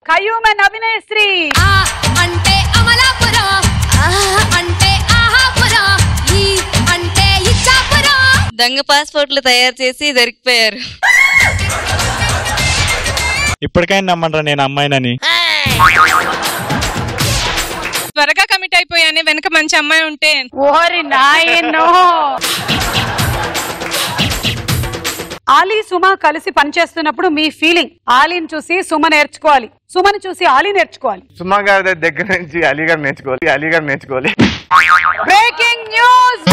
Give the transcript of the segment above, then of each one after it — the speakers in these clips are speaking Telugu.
కయ్యూమన్ అభినయశ్రీ. అంటే అమలాపురం, అంటే ఆహాపురం, ఈ అంటే ఇచ్చాపురం. దొంగ పాస్పోర్ట్లు తయారు చేసి దొరికిపోయారు. ఇప్పటికైనా నమ్మంటారా నేను అమ్మాయినని? త్వరగా కమిట్ అయిపోయానే వెనక మంచి అమ్మాయి ఉంటే. ఓరి నాయనో. ఆలీ సుమ కలిసి పనిచేస్తున్నప్పుడు మీ ఫీలింగ్? ఆలీని చూసి సుమ నేర్చుకోవాలి, సుమని చూసి ఆలీ నేర్చుకోవాలి. సుమ గారి దగ్గర నుంచి అలీ గారు నేర్చుకోవాలి. Breaking news.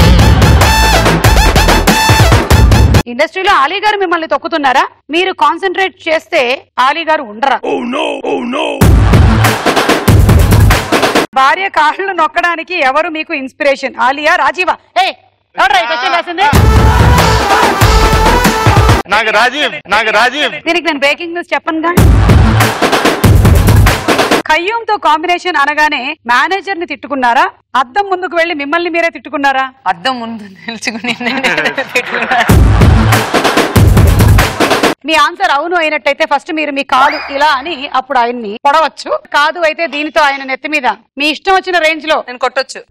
ఇండస్ట్రీలో ఆలీ గారు మిమ్మల్ని తొక్కుతున్నారా? మీరు కాన్సన్ట్రేట్ చేస్తే ఆలీ గారు ఉండరా? భార్య కాళ్ళు నొక్కడానికి ఎవరు మీకు ఇన్స్పిరేషన్? ఆలియా, రాజీవా? ఎవరు రాసింది? నాకు రాజీవ్. దీనికి నేను బ్రేకింగ్ న్యూస్ చెప్పనుగా. ఖయ్యూమ్తో కాంబినేషన్ అనగానే మేనేజర్ ని తిట్టుకున్నారా? అద్దం ముందుకు వెళ్లి మిమ్మల్ని మీరే తిట్టుకున్నారా? అద్దం ముందు నిల్చుకుని మీ ఆన్సర్ అవును అయినట్టయితే ఫస్ట్ మీరు మీ కాలు ఇలా అని అప్పుడు ఆయన్ని పొడవచ్చు. కాదు అయితే దీనితో ఆయన నెత్తి మీద మీ ఇష్టం వచ్చిన రేంజ్ లో నేను కొట్టొచ్చు.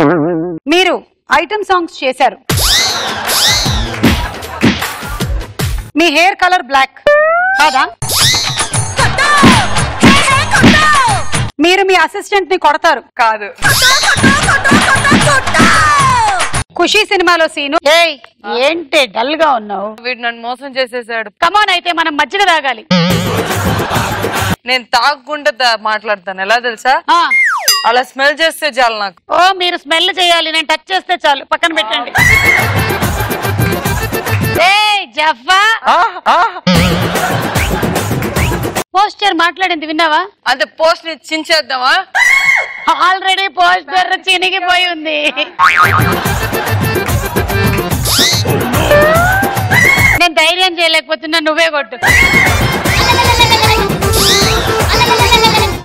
మీరు ఐటమ్ సాంగ్స్ చేశారు. మీ హెయిర్ కలర్ బ్లాక్ కాదా? మీరు మీ అసిస్టెంట్ ని కొడతారు కాదు. ఖుషీ సినిమాలో సీను. ఏంటి డల్ గా ఉన్నావు? వీడు నన్ను మోసం చేసేసాడు. కమాన్ అయితే మనం మజ్జిగ తాగాలి. నేను తాగకుండా మాట్లాడతాను, ఎలా తెలుసా? అలా స్మెల్ చేస్తే చాలు నాకు. మీరు స్మెల్ చేయాలి, నేను టచ్ చేస్తే చాలు. పక్కన పెట్టండి. జఫా పోస్టర్ మాట్లాడింది విన్నావా? అంటే పోస్ట్ ని చించేద్దామా? ఆల్రెడీ పోస్టర్ చినిగిపోయి ఉంది. నేను ధైర్యం చేయలేకపోతున్నా, నువ్వే కొట్టు.